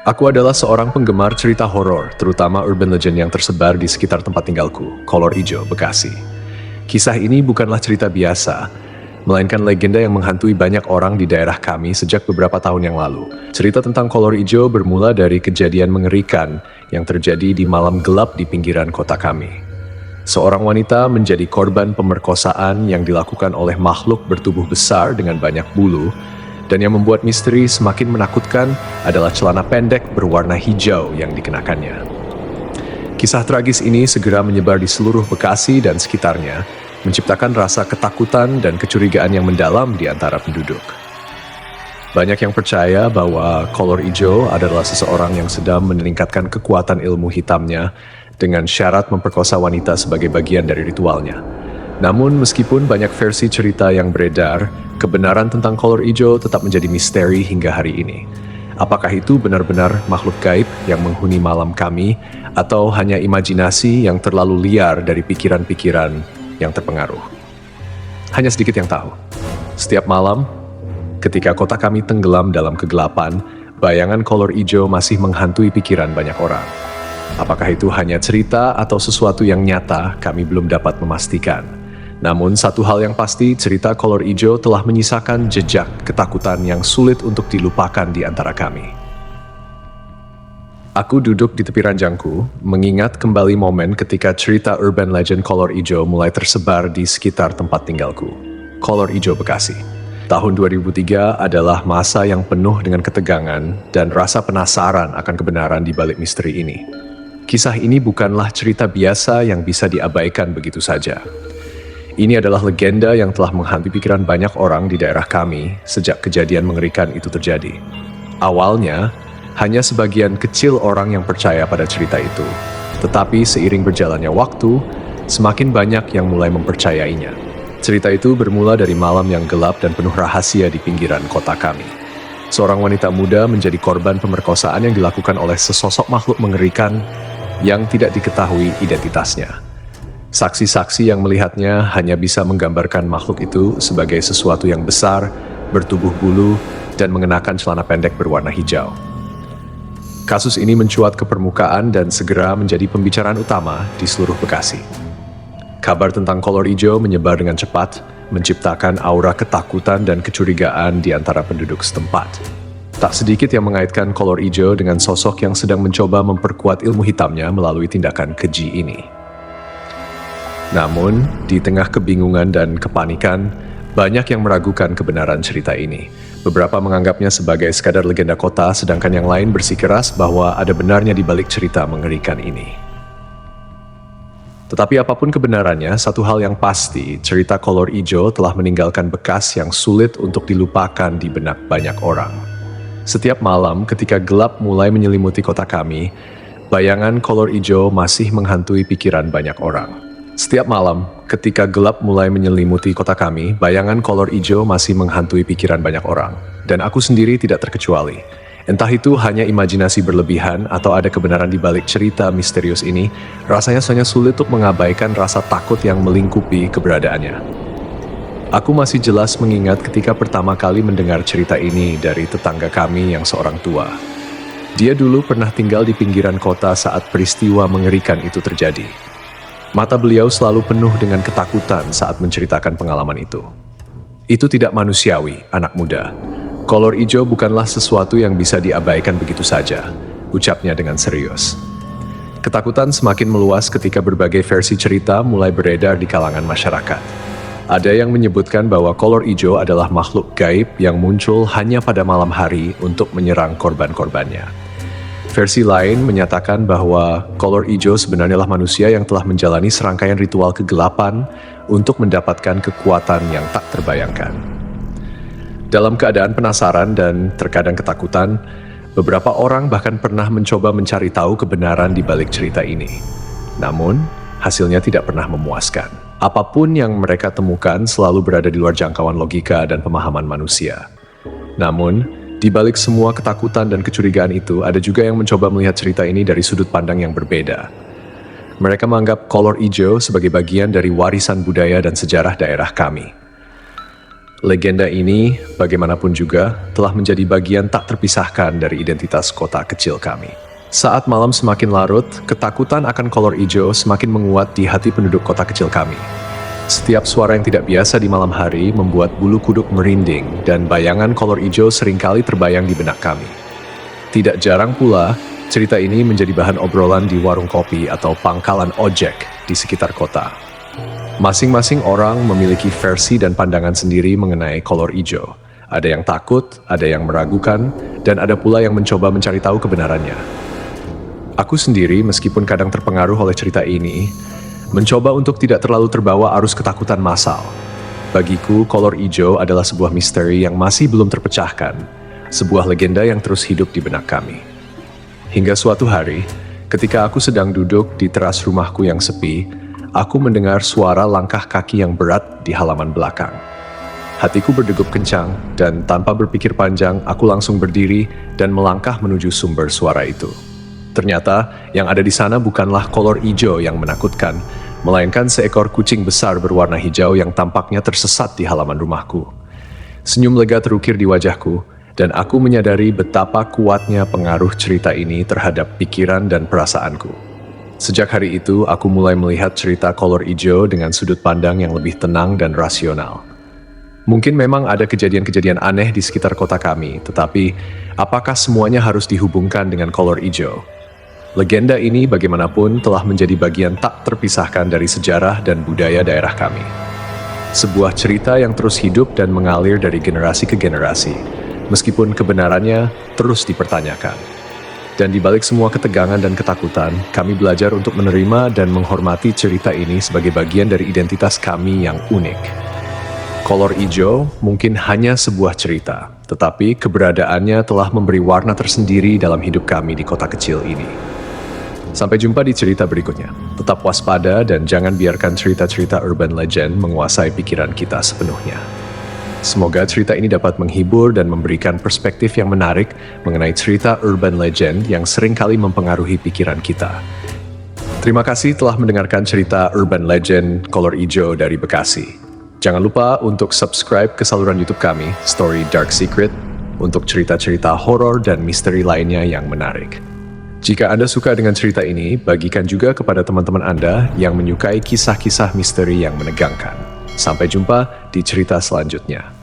Aku adalah seorang penggemar cerita horor, terutama urban legend yang tersebar di sekitar tempat tinggalku, Kolor Ijo, Bekasi. Kisah ini bukanlah cerita biasa, melainkan legenda yang menghantui banyak orang di daerah kami sejak beberapa tahun yang lalu. Cerita tentang Kolor Ijo bermula dari kejadian mengerikan yang terjadi di malam gelap di pinggiran kota kami. Seorang wanita menjadi korban pemerkosaan yang dilakukan oleh makhluk bertubuh besar dengan banyak bulu, dan yang membuat misteri semakin menakutkan adalah celana pendek berwarna hijau yang dikenakannya. Kisah tragis ini segera menyebar di seluruh Bekasi dan sekitarnya, menciptakan rasa ketakutan dan kecurigaan yang mendalam di antara penduduk. Banyak yang percaya bahwa Kolor Ijo adalah seseorang yang sedang meningkatkan kekuatan ilmu hitamnya dengan syarat memperkosa wanita sebagai bagian dari ritualnya. Namun meskipun banyak versi cerita yang beredar, kebenaran tentang Kolor Ijo tetap menjadi misteri hingga hari ini. Apakah itu benar-benar makhluk gaib yang menghuni malam kami, atau hanya imajinasi yang terlalu liar dari pikiran-pikiran yang terpengaruh? Hanya sedikit yang tahu. Setiap malam, ketika kota kami tenggelam dalam kegelapan, bayangan Kolor Ijo masih menghantui pikiran banyak orang. Apakah itu hanya cerita atau sesuatu yang nyata, kami belum dapat memastikan. Namun satu hal yang pasti, cerita Kolor Ijo telah menyisakan jejak ketakutan yang sulit untuk dilupakan di antara kami. Aku duduk di tepi ranjangku, mengingat kembali momen ketika cerita urban legend Kolor Ijo mulai tersebar di sekitar tempat tinggalku, Kolor Ijo, Bekasi. Tahun 2003 adalah masa yang penuh dengan ketegangan dan rasa penasaran akan kebenaran di balik misteri ini. Kisah ini bukanlah cerita biasa yang bisa diabaikan begitu saja. Ini adalah legenda yang telah menghantui pikiran banyak orang di daerah kami sejak kejadian mengerikan itu terjadi. Awalnya, hanya sebagian kecil orang yang percaya pada cerita itu. Tetapi seiring berjalannya waktu, semakin banyak yang mulai mempercayainya. Cerita itu bermula dari malam yang gelap dan penuh rahasia di pinggiran kota kami. Seorang wanita muda menjadi korban pemerkosaan yang dilakukan oleh sesosok makhluk mengerikan yang tidak diketahui identitasnya. Saksi-saksi yang melihatnya hanya bisa menggambarkan makhluk itu sebagai sesuatu yang besar, bertubuh bulu, dan mengenakan celana pendek berwarna hijau. Kasus ini mencuat ke permukaan dan segera menjadi pembicaraan utama di seluruh Bekasi. Kabar tentang Kolor Ijo menyebar dengan cepat, menciptakan aura ketakutan dan kecurigaan di antara penduduk setempat. Tak sedikit yang mengaitkan Kolor Ijo dengan sosok yang sedang mencoba memperkuat ilmu hitamnya melalui tindakan keji ini. Namun, di tengah kebingungan dan kepanikan, banyak yang meragukan kebenaran cerita ini. Beberapa menganggapnya sebagai sekadar legenda kota, sedangkan yang lain bersikeras bahwa ada benarnya di balik cerita mengerikan ini. Tetapi apapun kebenarannya, satu hal yang pasti, cerita Kolor Ijo telah meninggalkan bekas yang sulit untuk dilupakan di benak banyak orang. Setiap malam ketika gelap mulai menyelimuti kota kami, bayangan Kolor Ijo masih menghantui pikiran banyak orang. Setiap malam, ketika gelap mulai menyelimuti kota kami, bayangan Kolor Ijo masih menghantui pikiran banyak orang. Dan aku sendiri tidak terkecuali. Entah itu hanya imajinasi berlebihan atau ada kebenaran di balik cerita misterius ini, rasanya sulit untuk mengabaikan rasa takut yang melingkupi keberadaannya. Aku masih jelas mengingat ketika pertama kali mendengar cerita ini dari tetangga kami yang seorang tua. Dia dulu pernah tinggal di pinggiran kota saat peristiwa mengerikan itu terjadi. Mata beliau selalu penuh dengan ketakutan saat menceritakan pengalaman itu. Itu tidak manusiawi, anak muda. Kolor Ijo bukanlah sesuatu yang bisa diabaikan begitu saja, ucapnya dengan serius. Ketakutan semakin meluas ketika berbagai versi cerita mulai beredar di kalangan masyarakat. Ada yang menyebutkan bahwa Kolor Ijo adalah makhluk gaib yang muncul hanya pada malam hari untuk menyerang korban-korbannya. Versi lain menyatakan bahwa Kolor Ijo sebenarnya adalah manusia yang telah menjalani serangkaian ritual kegelapan untuk mendapatkan kekuatan yang tak terbayangkan. Dalam keadaan penasaran dan terkadang ketakutan, beberapa orang bahkan pernah mencoba mencari tahu kebenaran di balik cerita ini. Namun, hasilnya tidak pernah memuaskan. Apapun yang mereka temukan selalu berada di luar jangkauan logika dan pemahaman manusia. Namun, di balik semua ketakutan dan kecurigaan itu, ada juga yang mencoba melihat cerita ini dari sudut pandang yang berbeda. Mereka menganggap Kolor Ijo sebagai bagian dari warisan budaya dan sejarah daerah kami. Legenda ini, bagaimanapun juga, telah menjadi bagian tak terpisahkan dari identitas kota kecil kami. Saat malam semakin larut, ketakutan akan kolor ijo semakin menguat di hati penduduk kota kecil kami. Setiap suara yang tidak biasa di malam hari membuat bulu kuduk merinding dan bayangan kolor ijo seringkali terbayang di benak kami. Tidak jarang pula, cerita ini menjadi bahan obrolan di warung kopi atau pangkalan ojek di sekitar kota. Masing-masing orang memiliki versi dan pandangan sendiri mengenai kolor ijo. Ada yang takut, ada yang meragukan, dan ada pula yang mencoba mencari tahu kebenarannya. Aku sendiri, meskipun kadang terpengaruh oleh cerita ini, mencoba untuk tidak terlalu terbawa arus ketakutan massal. Bagiku, kolor ijo adalah sebuah misteri yang masih belum terpecahkan, sebuah legenda yang terus hidup di benak kami. Hingga suatu hari, ketika aku sedang duduk di teras rumahku yang sepi, aku mendengar suara langkah kaki yang berat di halaman belakang. Hatiku berdegup kencang, dan tanpa berpikir panjang, aku langsung berdiri dan melangkah menuju sumber suara itu. Ternyata, yang ada di sana bukanlah kolor ijo yang menakutkan, melainkan seekor kucing besar berwarna hijau yang tampaknya tersesat di halaman rumahku. Senyum lega terukir di wajahku, dan aku menyadari betapa kuatnya pengaruh cerita ini terhadap pikiran dan perasaanku. Sejak hari itu, aku mulai melihat cerita kolor ijo dengan sudut pandang yang lebih tenang dan rasional. Mungkin memang ada kejadian-kejadian aneh di sekitar kota kami, tetapi apakah semuanya harus dihubungkan dengan kolor ijo? Legenda ini bagaimanapun telah menjadi bagian tak terpisahkan dari sejarah dan budaya daerah kami. Sebuah cerita yang terus hidup dan mengalir dari generasi ke generasi, meskipun kebenarannya terus dipertanyakan. Dan di balik semua ketegangan dan ketakutan, kami belajar untuk menerima dan menghormati cerita ini sebagai bagian dari identitas kami yang unik. Kolor ijo mungkin hanya sebuah cerita, tetapi keberadaannya telah memberi warna tersendiri dalam hidup kami di kota kecil ini. Sampai jumpa di cerita berikutnya. Tetap waspada dan jangan biarkan cerita-cerita urban legend menguasai pikiran kita sepenuhnya. Semoga cerita ini dapat menghibur dan memberikan perspektif yang menarik mengenai cerita urban legend yang seringkali mempengaruhi pikiran kita. Terima kasih telah mendengarkan cerita urban legend kolor ijo dari Bekasi. Jangan lupa untuk subscribe ke saluran YouTube kami, Story Dark Secret, untuk cerita-cerita horor dan misteri lainnya yang menarik. Jika Anda suka dengan cerita ini, bagikan juga kepada teman-teman Anda yang menyukai kisah-kisah misteri yang menegangkan. Sampai jumpa di cerita selanjutnya.